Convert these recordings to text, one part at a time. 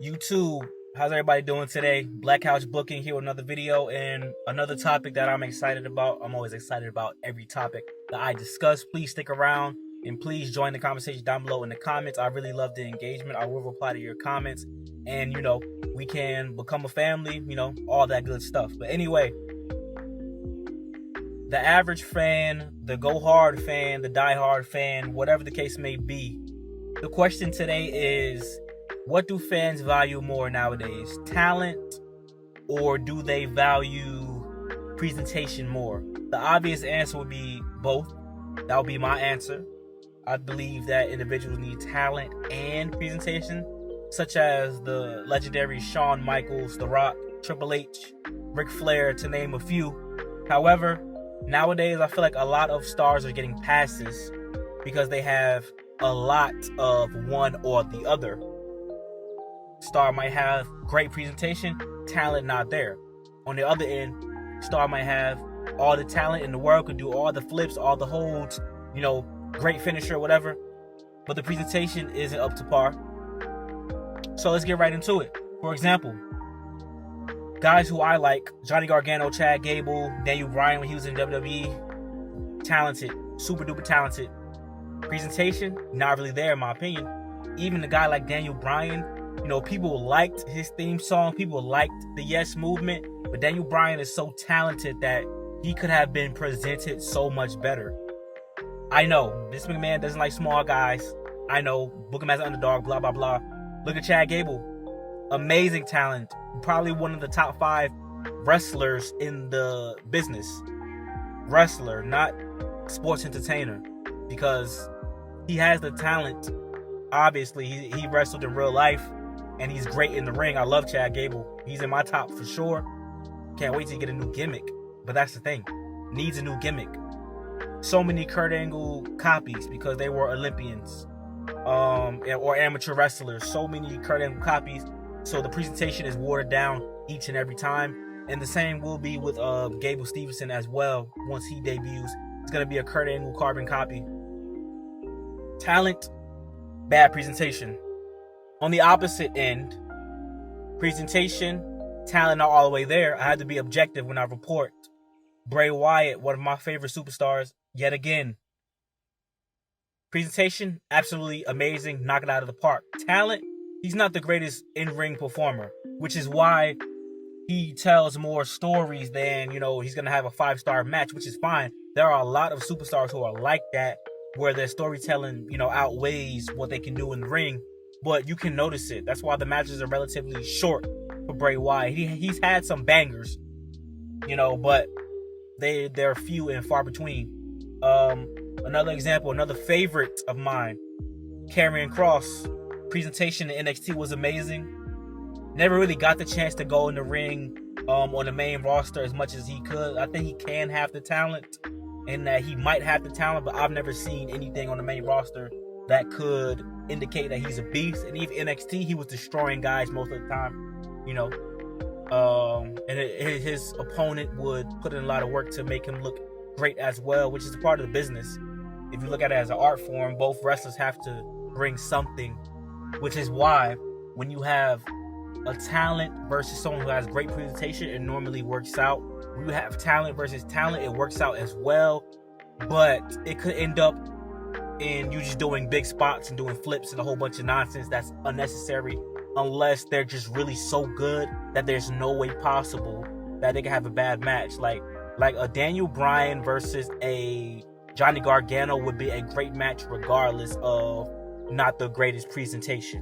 YouTube, how's everybody doing today? Black Couch Booking here with another video and another topic that I'm excited about. I'm always excited about every topic that I discuss. Please stick around and please join the conversation down below in the comments. I really love the engagement. I will reply to your comments and, we can become a family, all that good stuff. But anyway, the average fan, the go hard fan, the die hard fan, whatever the case may be, the question today is, what do fans value more nowadays? Talent, or do they value presentation more? The obvious answer would be both. That would be my answer. I believe that individuals need talent and presentation, such as the legendary Shawn Michaels, The Rock, Triple H, Ric Flair, to name a few. However, nowadays I feel like a lot of stars are getting passes because they have a lot of one or the other. Star might have great presentation, talent not there. On the other end, star might have all the talent in the world, could do all the flips, all the holds, great finisher, whatever, but the presentation isn't up to par. So let's get right into it. For example, guys who I like: Johnny Gargano, Chad Gable, Daniel Bryan when he was in WWE, talented, super duper talented. Presentation, not really there in my opinion. Even a guy like Daniel Bryan, people liked his theme song, people liked the Yes movement, but Daniel Bryan is so talented that he could have been presented so much better. I know, Vince McMahon doesn't like small guys. I know, book him as an underdog, blah, blah, blah. Look at Chad Gable. Amazing talent. Probably one of the top 5 wrestlers in the business. Wrestler, not sports entertainer. Because he has the talent. Obviously, he wrestled in real life, and he's great in the ring. I love Chad Gable. He's in my top for sure. Can't wait to get a new gimmick. But that's the thing. Needs a new gimmick. So many Kurt Angle copies because they were Olympians. Or amateur wrestlers. So many Kurt Angle copies. So the presentation is watered down each and every time. And the same will be with Gable Stevenson as well. Once he debuts, it's going to be a Kurt Angle carbon copy. Talent, bad presentation. On the opposite end, presentation, talent not all the way there. I had to be objective when I report. Bray Wyatt, one of my favorite superstars, yet again. Presentation, absolutely amazing, knock it out of the park. Talent, he's not the greatest in-ring performer, which is why he tells more stories than, he's going to have a 5-star match, which is fine. There are a lot of superstars who are like that, where their storytelling, outweighs what they can do in the ring. But you can notice it. That's why the matches are relatively short for Bray Wyatt. He's had some bangers, but they're few and far between. Another example, another favorite of mine, Karrion Kross. Presentation in NXT was amazing. Never really got the chance to go in the ring on the main roster as much as he could. I think he can have the talent, and that he might have the talent, but I've never seen anything on the main roster that could indicate that he's a beast. And even NXT, he was destroying guys most of the time, and his opponent would put in a lot of work to make him look great as well, which is a part of the business. If you look at it as an art form, both wrestlers have to bring something, which is why when you have a talent versus someone who has great presentation, it normally works out. When you have talent versus talent, it works out as well, but it could end up in you just doing big spots and doing flips and a whole bunch of nonsense that's unnecessary, unless they're just really so good that there's no way possible that they can have a bad match. Like a Daniel Bryan versus a Johnny Gargano would be a great match regardless of not the greatest presentation.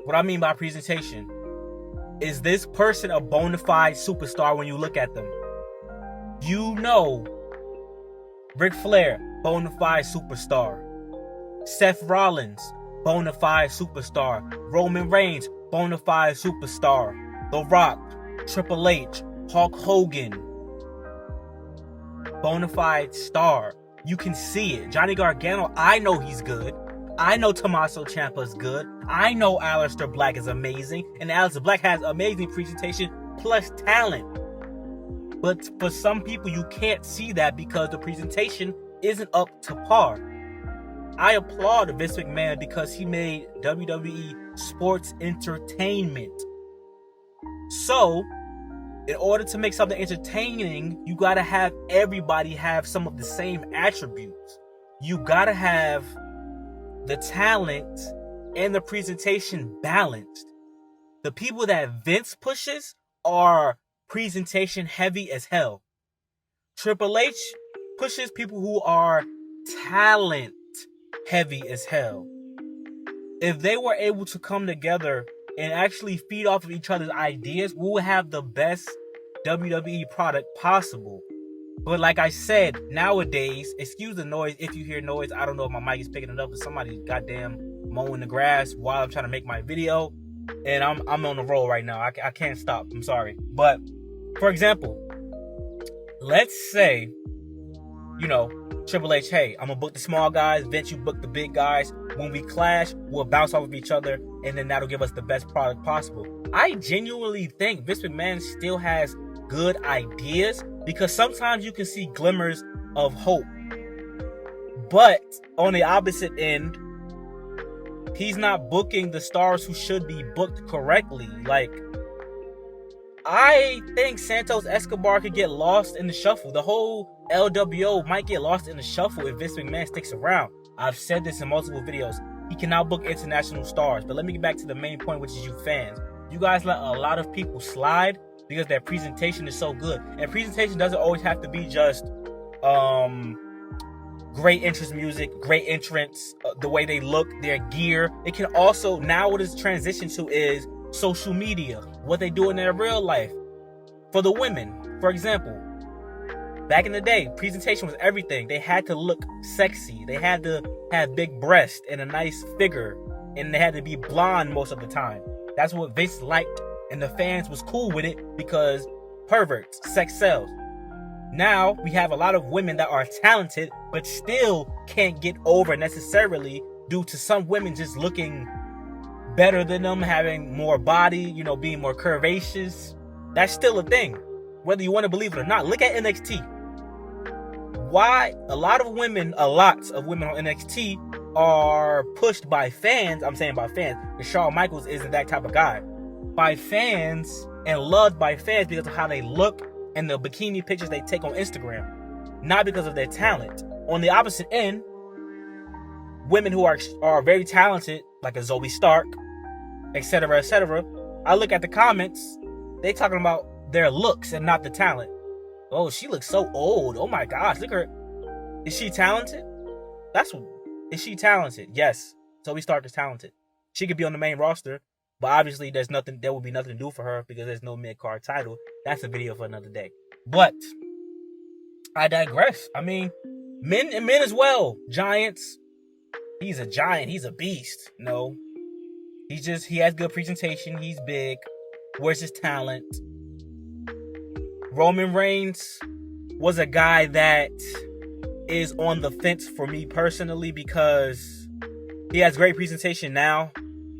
What I mean by presentation is this person a bona fide superstar when you look at them? Ric Flair, bona fide superstar. Seth Rollins, bona fide superstar. Roman Reigns, bona fide superstar. The Rock, Triple H, Hulk Hogan, bona fide star. You can see it. Johnny Gargano, I know he's good. I know Tommaso Ciampa's good. I know Aleister Black is amazing. And Aleister Black has amazing presentation plus talent. But for some people, you can't see that because the presentation isn't up to par. I applaud Vince McMahon because he made WWE sports entertainment. So, in order to make something entertaining, you gotta have everybody have some of the same attributes. You gotta have the talent and the presentation balanced. The people that Vince pushes are presentation heavy as hell. Triple H pushes people who are talent heavy as hell. If they were able to come together and actually feed off of each other's ideas, we will have the best WWE product possible. But like I said, nowadays, excuse the noise if you hear noise. I don't know if my mic is picking it up, but somebody's goddamn mowing the grass while I'm trying to make my video. And I'm on the roll right now. I can't stop. I'm sorry. But, for example, let's say, Triple H, hey, I'm going to book the small guys. Vince, you book the big guys. When we clash, we'll bounce off of each other. And then that'll give us the best product possible. I genuinely think Vince McMahon still has good ideas, because sometimes you can see glimmers of hope. But on the opposite end, he's not booking the stars who should be booked correctly. Like, I think Santos Escobar could get lost in the shuffle. The whole LWO might get lost in the shuffle if Vince McMahon sticks around. I've said this in multiple videos. He can now book international stars. But let me get back to the main point, which is you fans. You guys let a lot of people slide because their presentation is so good. And presentation doesn't always have to be just great entrance music, great entrance, the way they look, their gear. It can also, now what it's transitioned to is social media, what they do in their real life. For the women, for example, back in the day, presentation was everything. They had to look sexy. They had to have big breasts and a nice figure. And they had to be blonde most of the time. That's what Vince liked. And the fans was cool with it because perverts, sex sells. Now we have a lot of women that are talented but still can't get over necessarily due to some women just looking better than them, having more body, being more curvaceous. That's still a thing, whether you want to believe it or not. Look at NXT. Why a lot of women on NXT are pushed by fans. I'm saying by fans, because Shawn Michaels isn't that type of guy. By fans and loved by fans because of how they look and the bikini pictures they take on Instagram, not because of their talent. On the opposite end, women who are very talented, like a Zoe Stark, etc., etc. I look at the comments, they talking about their looks and not the talent. Oh, she looks so old. Oh my gosh, look at her. Is she talented? Is she talented? Yes, Zoe Stark is talented. She could be on the main roster. But obviously, there will be nothing to do for her because there's no mid-card title. That's a video for another day. But I digress. I mean, men as well. Giants. He's a giant. He's a beast. No. He has good presentation. He's big. Where's his talent? Roman Reigns was a guy that is on the fence for me personally because he has great presentation now.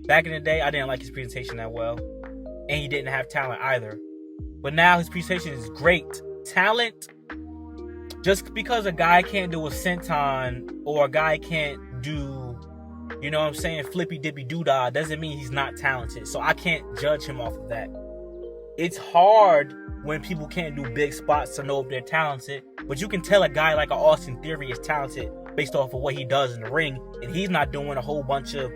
Back in the day, I didn't like his presentation that well. And he didn't have talent either. But now his presentation is great. Talent, just because a guy can't do a senton or a guy can't do, flippy dippy doodah, doesn't mean he's not talented. So I can't judge him off of that. It's hard when people can't do big spots to know if they're talented. But you can tell a guy like Austin Theory is talented based off of what he does in the ring. And he's not doing a whole bunch of,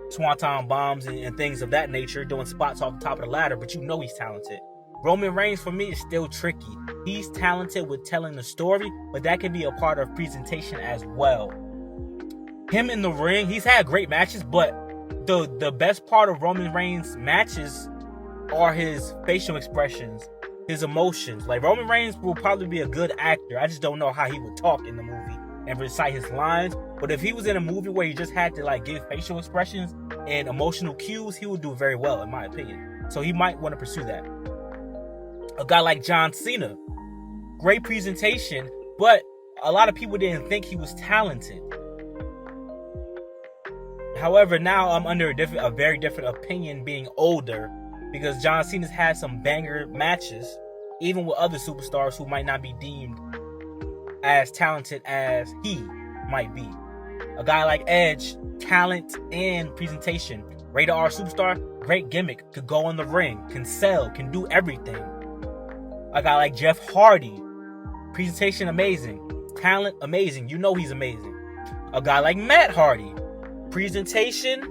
swanton bombs and things of that nature, doing spots off the top of the ladder, but he's talented. Roman Reigns, for me, is still tricky. He's talented with telling the story, but that can be a part of presentation as well. Him in the ring, he's had great matches, but the best part of Roman Reigns' matches are his facial expressions, his emotions. Like, Roman Reigns will probably be a good actor. I just don't know how he would talk in the movie and recite his lines. But if he was in a movie where he just had to give facial expressions and emotional cues, he would do very well, in my opinion. So he might want to pursue that. A guy like John Cena, great presentation, but a lot of people didn't think he was talented. However, now I'm under a very different opinion being older, because John Cena's had some banger matches, even with other superstars who might not be deemed as talented as he might be. A guy like Edge, talent and presentation. Rated R superstar, great gimmick, could go in the ring, can sell, can do everything. A guy like Jeff Hardy, presentation amazing, talent amazing, you know he's amazing. A guy like Matt Hardy, presentation,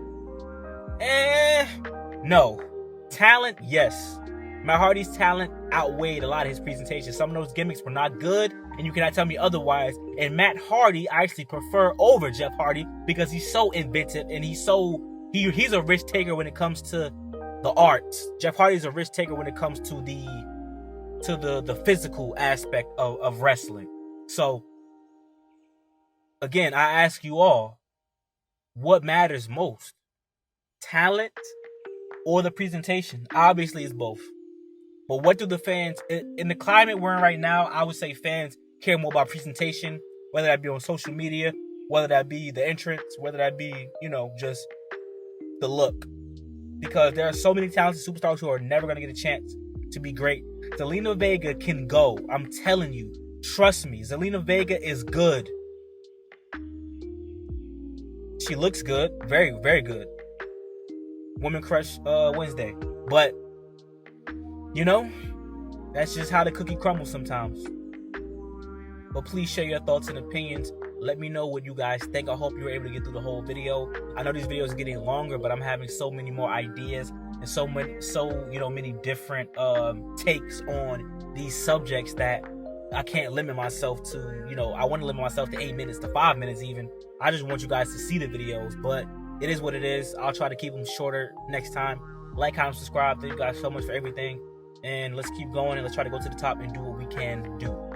no. Talent, yes. Matt Hardy's talent outweighed a lot of his presentation. Some of those gimmicks were not good, and you cannot tell me otherwise. And Matt Hardy I actually prefer over Jeff Hardy because he's so inventive and he's a risk taker when it comes to the arts. Jeff Hardy's a risk taker when it comes to the physical aspect of wrestling. So again, I ask you all, what matters most? Talent or the presentation? Obviously it's both. But what do the fans, in the climate we're in right now, I would say fans care more about presentation, whether that be on social media, whether that be the entrance, whether that be, just the look. Because there are so many talented superstars who are never going to get a chance to be great. Zelina Vega can go. I'm telling you. Trust me. Zelina Vega is good. She looks good. Very, very good. Woman Crush Wednesday. But, that's just how the cookie crumbles sometimes. But please share your thoughts and opinions. Let me know what you guys think. I hope you were able to get through the whole video. I know these videos are getting longer, but I'm having so many more ideas and so many different takes on these subjects that I can't limit myself to, I want to limit myself to 8 minutes to 5 minutes even. I just want you guys to see the videos, but it is what it is. I'll try to keep them shorter next time. Like, comment, subscribe. Thank you guys so much for everything. And let's keep going and let's try to go to the top and do what we can do.